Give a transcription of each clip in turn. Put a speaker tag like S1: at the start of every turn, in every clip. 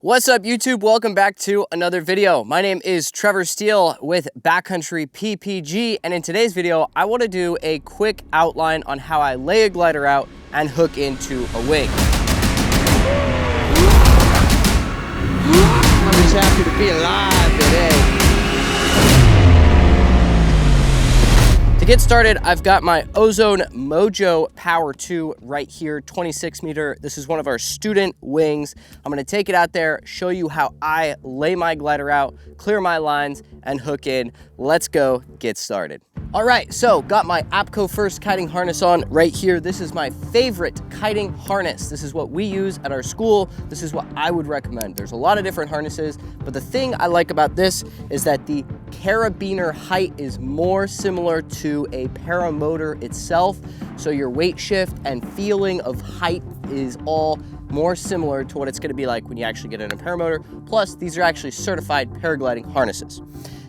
S1: What's up YouTube? Welcome back to another video. My name is Trevor Steele with Backcountry PPG, and in today's video I want to do a quick outline on how I lay a glider out and hook into a wing. I'm just happy to be alive today. To get started, I've got my Ozone Mojo Power 2 right here, 26 meter. This is one of our student wings. I'm gonna take it out there, show you how I lay my glider out, clear my lines, and hook in. Let's go get started. All right, so got my APCO First kiting harness on right here. This is my favorite kiting harness. This is what we use at our school. This is what I would recommend. There's a lot of different harnesses, but the thing I like about this is that the carabiner height is more similar to a paramotor itself. So your weight shift and feeling of height is all more similar to what it's gonna be like when you actually get in a paramotor. Plus, these are actually certified paragliding harnesses.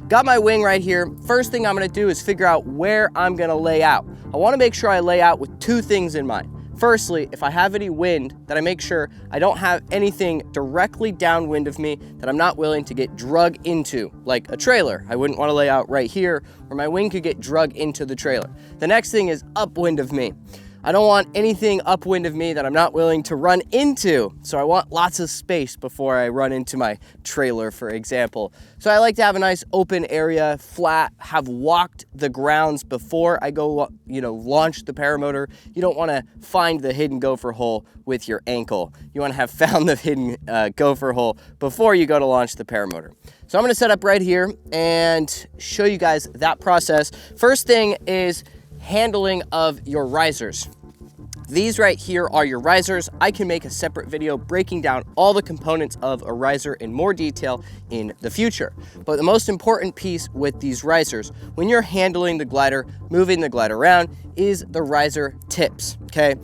S1: Got my wing right here. First thing I'm gonna do is figure out where I'm gonna lay out. I wanna make sure I lay out with two things in mind. Firstly, if I have any wind, that I make sure I don't have anything directly downwind of me that I'm not willing to get drug into, like a trailer. I wouldn't wanna lay out right here where my wing could get drug into the trailer. The next thing is upwind of me. I don't want anything upwind of me that I'm not willing to run into. So I want lots of space before I run into my trailer, for example. So I like to have a nice open area, flat, have walked the grounds before I go, launch the paramotor. You don't wanna find the hidden gopher hole with your ankle. You wanna have found the hidden gopher hole before you go to launch the paramotor. So I'm gonna set up right here and show you guys that process. First thing is handling of your risers. These right here are your risers. I can make a separate video breaking down all the components of a riser in more detail in the future. But the most important piece with these risers, when you're handling the glider, moving the glider around, is the riser tips, okay?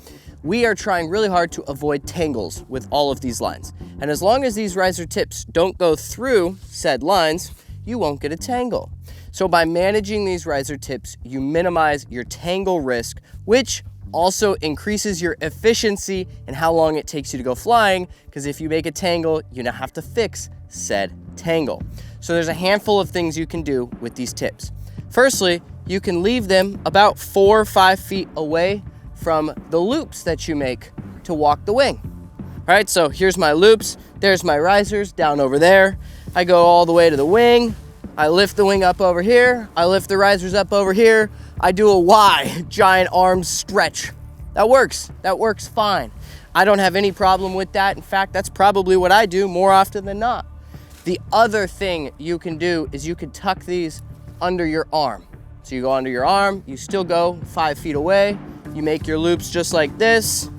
S1: We are trying really hard to avoid tangles with all of these lines. And as long as these riser tips don't go through said lines, you won't get a tangle. So by managing these riser tips, you minimize your tangle risk, which also increases your efficiency in how long it takes you to go flying, because if you make a tangle, you now have to fix said tangle. So there's a handful of things you can do with these tips. Firstly, you can leave them about 4 or 5 feet away from the loops that you make to walk the wing. All right, so here's my loops. There's my risers down over there. I go all the way to the wing. I lift the wing up over here. I lift the risers up over here. I do a Y, giant arm stretch. That works fine. I don't have any problem with that. In fact, that's probably what I do more often than not. The other thing you can do is you can tuck these under your arm. So you go under your arm, you still go 5 feet away, you make your loops just like this,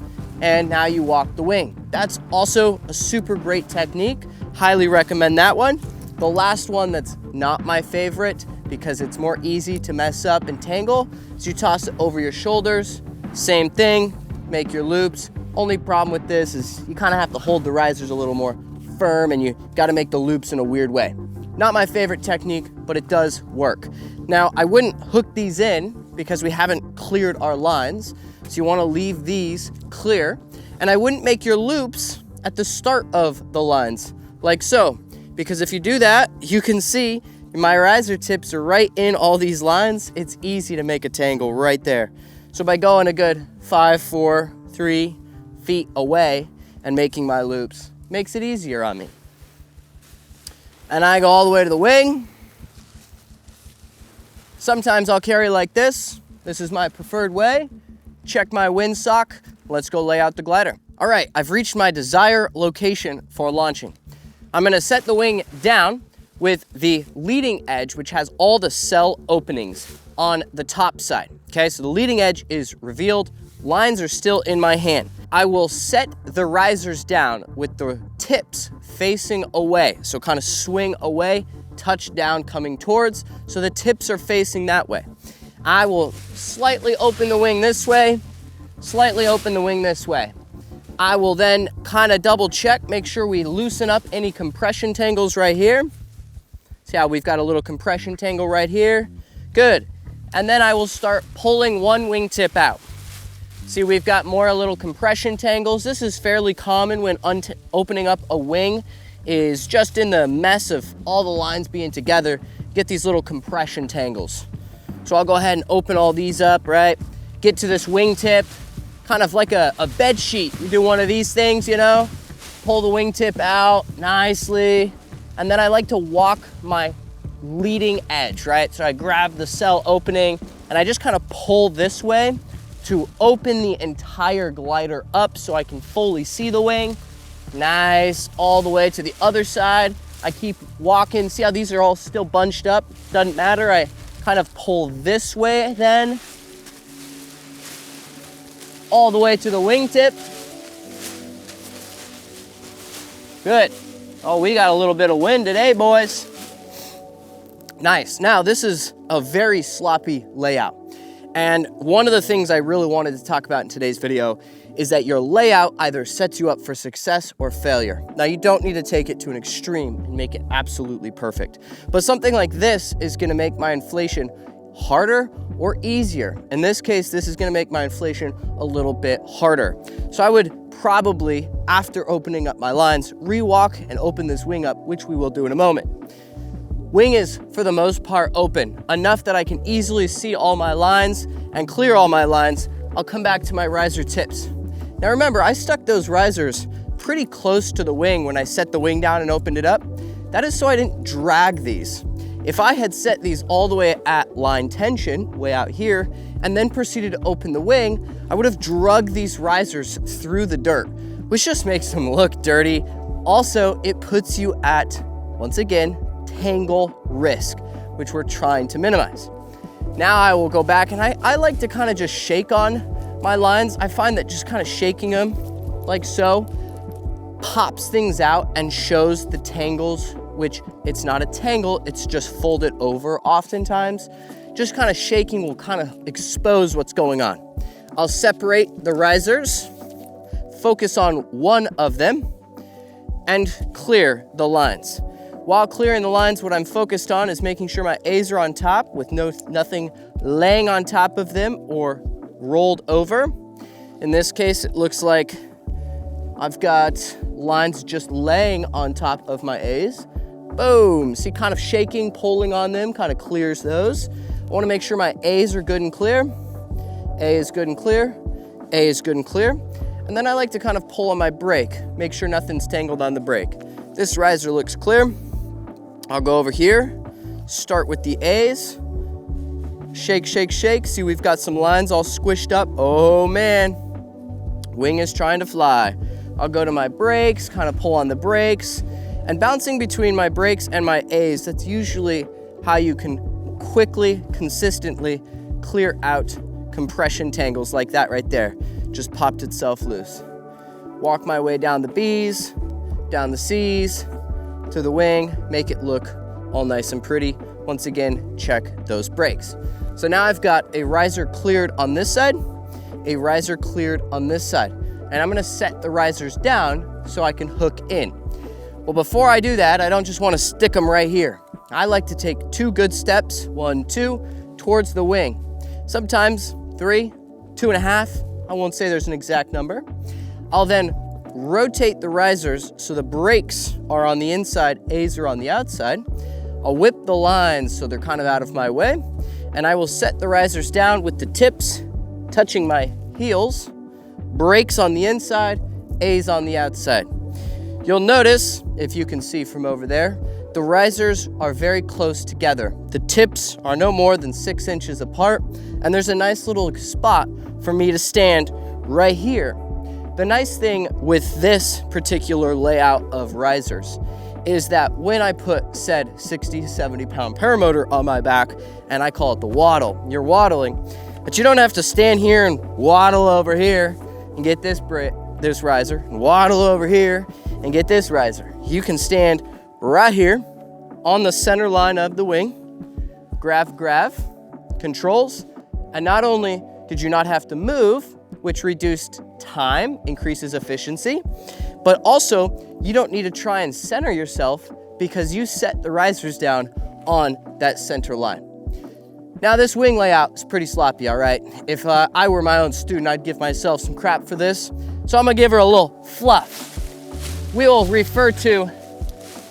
S1: and now you walk the wing. That's also a super great technique. Highly recommend that one. The last one that's not my favorite, because it's more easy to mess up and tangle, is you toss it over your shoulders. Same thing, make your loops. Only problem with this is you kind of have to hold the risers a little more firm, and you got to make the loops in a weird way. Not my favorite technique, but it does work. Now, I wouldn't hook these in because we haven't cleared our lines, so you want to leave these clear. And I wouldn't make your loops at the start of the lines, like so. Because if you do that, you can see my riser tips are right in all these lines. It's easy to make a tangle right there. So by going a good 5, 4, 3 feet away and making my loops, makes it easier on me. And I go all the way to the wing. Sometimes I'll carry like this. This is my preferred way. Check my windsock. Let's go lay out the glider. All right, I've reached my desired location for launching. I'm gonna set the wing down with the leading edge, which has all the cell openings on the top side. Okay, so the leading edge is revealed. Lines are still in my hand. I will set the risers down with the tips facing away. So kind of swing away, touch down, coming towards. So the tips are facing that way. I will slightly open the wing this way, slightly open the wing this way. I will then kind of double check, make sure we loosen up any compression tangles right here. See how we've got a little compression tangle right here? Good. And then I will start pulling one wingtip out. See, we've got more little compression tangles. This is fairly common when opening up a wing is just in the mess of all the lines being together, get these little compression tangles. So I'll go ahead and open all these up, right? Get to this wingtip, kind of like a bed sheet. You do one of these things, you know? Pull the wingtip out nicely. And then I like to walk my leading edge, right? So I grab the cell opening and I just kind of pull this way to open the entire glider up so I can fully see the wing. Nice, all the way to the other side. I keep walking, see how these are all still bunched up? Doesn't matter, I kind of pull this way then. All the way to the wingtip. Good. Oh, we got a little bit of wind today, boys. Nice. Now, this is a very sloppy layout. And one of the things I really wanted to talk about in today's video is that your layout either sets you up for success or failure. Now, you don't need to take it to an extreme and make it absolutely perfect. But something like this is gonna make my inflation harder or easier. In this case, this is gonna make my inflation a little bit harder. So I would probably, after opening up my lines, re-walk and open this wing up, which we will do in a moment. Wing is, for the most part, open, enough that I can easily see all my lines and clear all my lines. I'll come back to my riser tips. Now remember, I stuck those risers pretty close to the wing when I set the wing down and opened it up. That is so I didn't drag these. If I had set these all the way at line tension, way out here, and then proceeded to open the wing, I would have dragged these risers through the dirt, which just makes them look dirty. Also, it puts you at, once again, tangle risk, which we're trying to minimize. Now I will go back and I like to kind of just shake on my lines. I find that just kind of shaking them like so pops things out and shows the tangles, which it's not a tangle, it's just folded over oftentimes. Just kind of shaking will kind of expose what's going on. I'll separate the risers, focus on one of them, and clear the lines. While clearing the lines, what I'm focused on is making sure my A's are on top with nothing laying on top of them or rolled over. In this case, it looks like I've got lines just laying on top of my A's. Boom, see, kind of shaking, pulling on them, kind of clears those. I wanna make sure my A's are good and clear. A is good and clear, A is good and clear. And then I like to kind of pull on my brake, make sure nothing's tangled on the brake. This riser looks clear. I'll go over here, start with the A's, shake, shake, shake. See, we've got some lines all squished up. Oh man, wing is trying to fly. I'll go to my brakes, kind of pull on the brakes, and bouncing between my brakes and my A's, that's usually how you can quickly, consistently clear out compression tangles like that right there. Just popped itself loose. Walk my way down the B's, down the C's, to the wing, make it look all nice and pretty. Once again, check those brakes. So now I've got a riser cleared on this side, a riser cleared on this side. And I'm gonna set the risers down so I can hook in. Well, before I do that, I don't just wanna stick them right here. I like to take 2 good steps, 1, 2, towards the wing. Sometimes 3, 2.5, I won't say there's an exact number. I'll then rotate the risers so the brakes are on the inside, A's are on the outside. I'll whip the lines so they're kind of out of my way, and I will set the risers down with the tips touching my heels, brakes on the inside, A's on the outside. You'll notice, if you can see from over there, the risers are very close together. The tips are no more than 6 inches apart, and there's a nice little spot for me to stand right here. The nice thing with this particular layout of risers is that when I put said 60, 70 pound paramotor on my back, and I call it the waddle, you're waddling, but you don't have to stand here and waddle over here and get this riser, and waddle over here and get this riser. You can stand right here on the center line of the wing, grav, controls, and not only did you not have to move, which reduced time, increases efficiency, but also you don't need to try and center yourself because you set the risers down on that center line. Now this wing layout is pretty sloppy, all right? If I were my own student, I'd give myself some crap for this. So I'm gonna give her a little fluff. We will refer to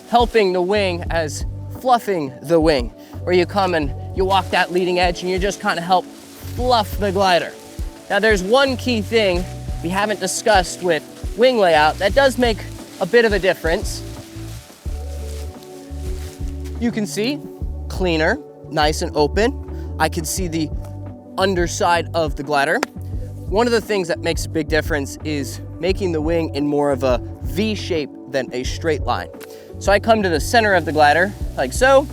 S1: helping the wing as fluffing the wing, where you come and you walk that leading edge and you just kind of help fluff the glider. Now there's one key thing we haven't discussed with wing layout that does make a bit of a difference. You can see cleaner, nice and open. I can see the underside of the glider. One of the things that makes a big difference is making the wing in more of a V shape than a straight line. So I come to the center of the glider like so,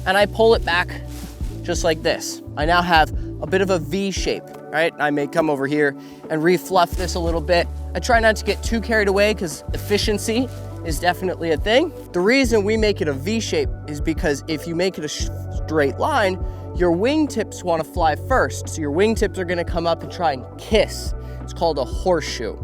S1: and I pull it back just like this. I now have a bit of a V shape, right? I may come over here and refluff this a little bit. I try not to get too carried away because efficiency is definitely a thing. The reason we make it a V shape is because if you make it a straight line, your wingtips want to fly first. So your wingtips are going to come up and try and kiss. It's called a horseshoe.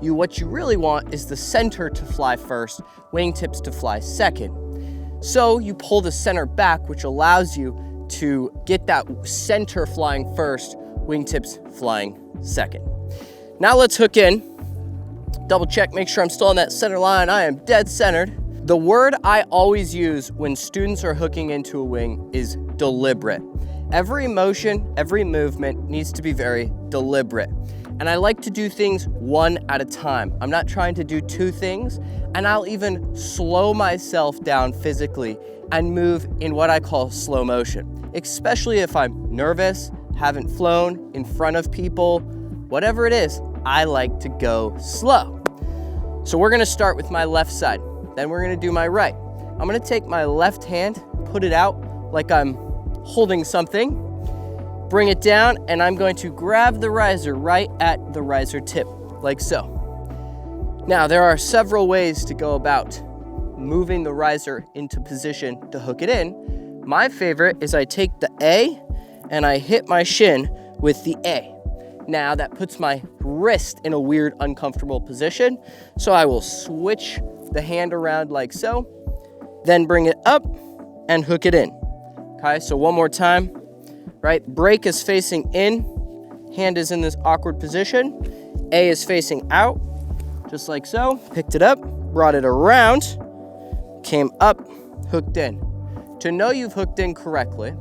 S1: What you really want is the center to fly first, wingtips to fly second. So you pull the center back, which allows you to get that center flying first, wingtips flying second. Now let's hook in. Double check, make sure I'm still on that center line. I am dead centered. The word I always use when students are hooking into a wing is deliberate. Every motion, every movement needs to be very deliberate. And I like to do things one at a time. I'm not trying to do two things, and I'll even slow myself down physically and move in what I call slow motion, especially if I'm nervous, haven't flown, in front of people, whatever it is, I like to go slow. So we're gonna start with my left side, then we're gonna do my right. I'm gonna take my left hand, put it out like I'm holding something, bring it down, and I'm going to grab the riser right at the riser tip, like so. Now, there are several ways to go about moving the riser into position to hook it in. My favorite is I take the A and I hit my shin with the A. Now, that puts my wrist in a weird, uncomfortable position, so I will switch the hand around like so, then bring it up and hook it in. Okay, so one more time. Right, brake is facing in, hand is in this awkward position, A is facing out, just like so, picked it up, brought it around, came up, hooked in. To know you've hooked in correctly,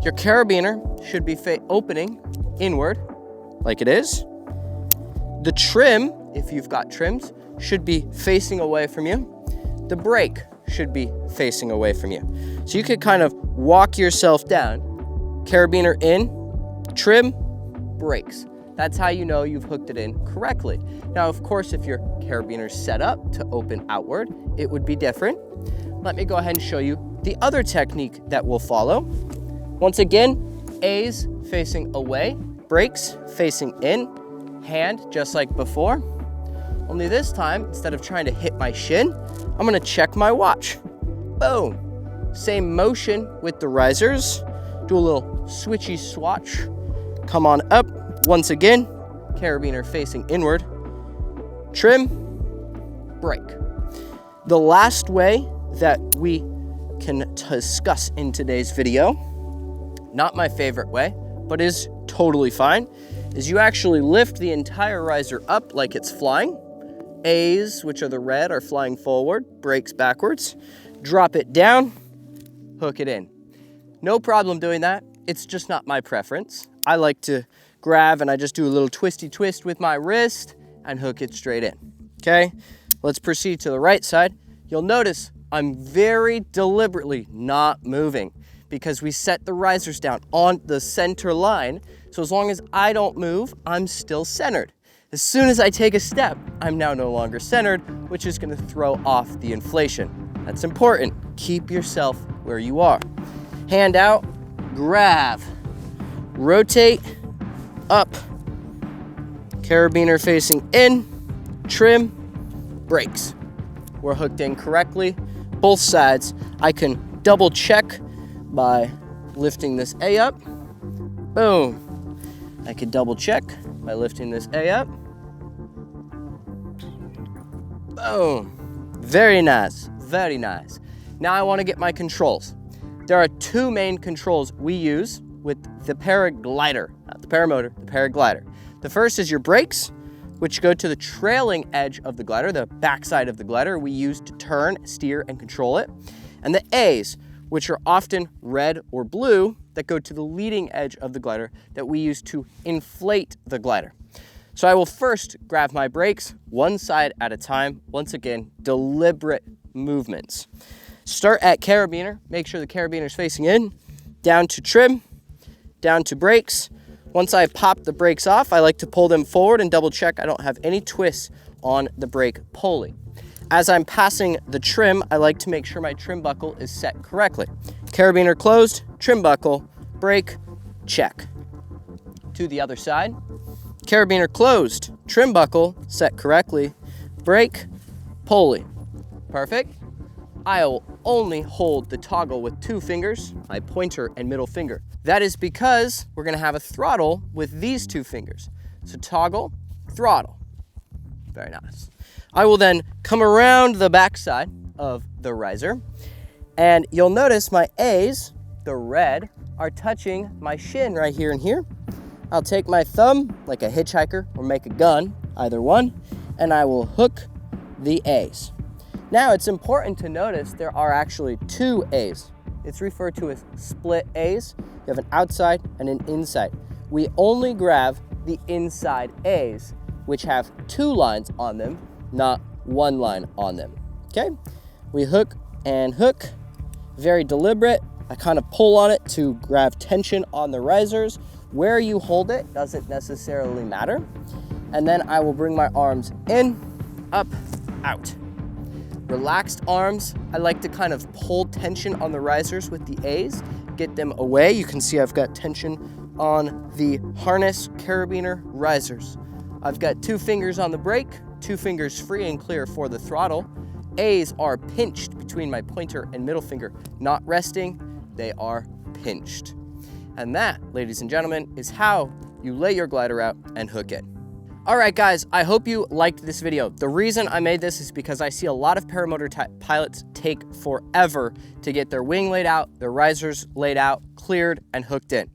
S1: your carabiner should be opening inward, like it is. The trim, if you've got trims, should be facing away from you. The brake should be facing away from you. So you could kind of walk yourself down. Carabiner in, trim, brakes. That's how you know you've hooked it in correctly. Now, of course, if your carabiner's set up to open outward, it would be different. Let me go ahead and show you the other technique that we'll follow. Once again, A's facing away, brakes facing in, hand just like before. Only this time, instead of trying to hit my shin, I'm gonna check my watch. Boom. Same motion with the risers. Do a little switchy swatch. Come on up. Once again, carabiner facing inward. Trim, brake. The last way that we can discuss in today's video, not my favorite way, but is totally fine, is you actually lift the entire riser up like it's flying. A's, which are the red, are flying forward, brakes backwards. Drop it down, hook it in. No problem doing that. It's just not my preference. I like to grab and I just do a little twisty twist with my wrist and hook it straight in. Okay, let's proceed to the right side. You'll notice I'm very deliberately not moving because we set the risers down on the center line. So as long as I don't move, I'm still centered. As soon as I take a step, I'm now no longer centered, which is gonna throw off the inflation. That's important. Keep yourself where you are. Hand out, grab, rotate, up, carabiner facing in, trim, brakes. We're hooked in correctly, both sides. I can double check by lifting this A up, boom. I can double check by lifting this A up, boom. Very nice, very nice. Now I wanna get my controls. There are two main controls we use with the Paraglider, not the Paramotor, the Paraglider. The first is your brakes, which go to the trailing edge of the glider, the backside of the glider we use to turn, steer, and control it. And the A's, which are often red or blue, that go to the leading edge of the glider that we use to inflate the glider. So I will first grab my brakes one side at a time. Once again, deliberate movements. Start at carabiner, make sure the carabiner is facing in, down to trim, down to brakes. Once I pop the brakes off, I like to pull them forward and double check I don't have any twists on the brake pulley. As I'm passing the trim, I like to make sure my trim buckle is set correctly. Carabiner closed, trim buckle, brake, check. To the other side, carabiner closed, trim buckle set correctly, brake, pulley. Perfect. I will only hold the toggle with 2 fingers, my pointer and middle finger. That is because we're gonna have a throttle with these 2 fingers. So toggle, throttle. Very nice. I will then come around the backside of the riser, and you'll notice my A's, the red, are touching my shin right here and here. I'll take my thumb, like a hitchhiker, or make a gun, either one, and I will hook the A's. Now it's important to notice there are actually 2 A's. It's referred to as split A's. You have an outside and an inside. We only grab the inside A's, which have 2 lines on them, not 1 line on them, okay? We hook and hook, very deliberate. I kind of pull on it to grab tension on the risers. Where you hold it doesn't necessarily matter. And then I will bring my arms in, up, out. Relaxed arms, I like to kind of pull tension on the risers with the A's, get them away. You can see I've got tension on the harness carabiner risers. I've got 2 fingers on the brake, 2 fingers free and clear for the throttle. A's are pinched between my pointer and middle finger, not resting, they are pinched. And that, ladies and gentlemen, is how you lay your glider out and hook it. All right, guys, I hope you liked this video. The reason I made this is because I see a lot of paramotor pilots take forever to get their wing laid out, their risers laid out, cleared, and hooked in.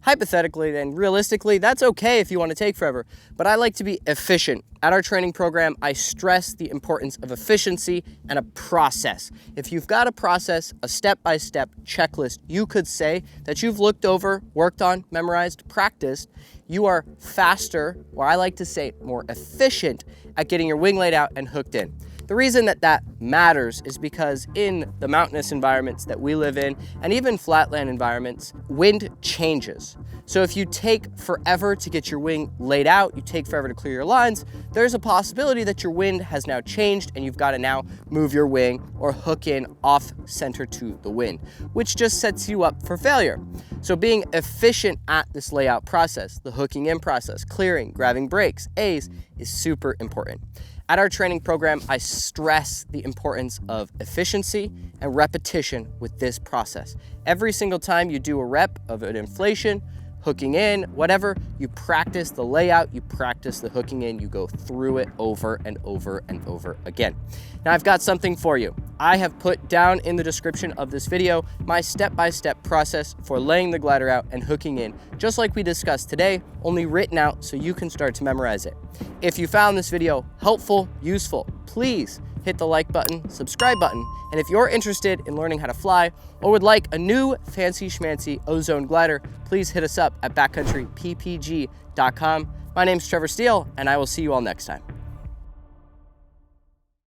S1: Hypothetically and realistically, that's okay if you want to take forever, but I like to be efficient. At our training program, I stress the importance of efficiency and a process. If you've got a process, a step-by-step checklist, you could say that you've looked over, worked on, memorized, practiced, you are faster, or I like to say more efficient at getting your wing laid out and hooked in. The reason that that matters is because in the mountainous environments that we live in, and even flatland environments, wind changes. So if you take forever to get your wing laid out, you take forever to clear your lines, there's a possibility that your wind has now changed and you've got to now move your wing or hook in off center to the wind, which just sets you up for failure. So being efficient at this layout process, the hooking in process, clearing, grabbing brakes, A's, is super important. At our training program, I stress the importance of efficiency and repetition with this process. Every single time you do a rep of an inflation, hooking in, whatever, you practice the layout, you practice the hooking in, you go through it over and over and over again. Now I've got something for you. I have put down in the description of this video my step-by-step process for laying the glider out and hooking in, just like we discussed today, only written out so you can start to memorize it. If you found this video helpful, useful, please hit the like button, subscribe button, and if you're interested in learning how to fly or would like a new fancy schmancy ozone glider, please hit us up at backcountryppg.com. My name's Trevor Steele, and I will see you all next time.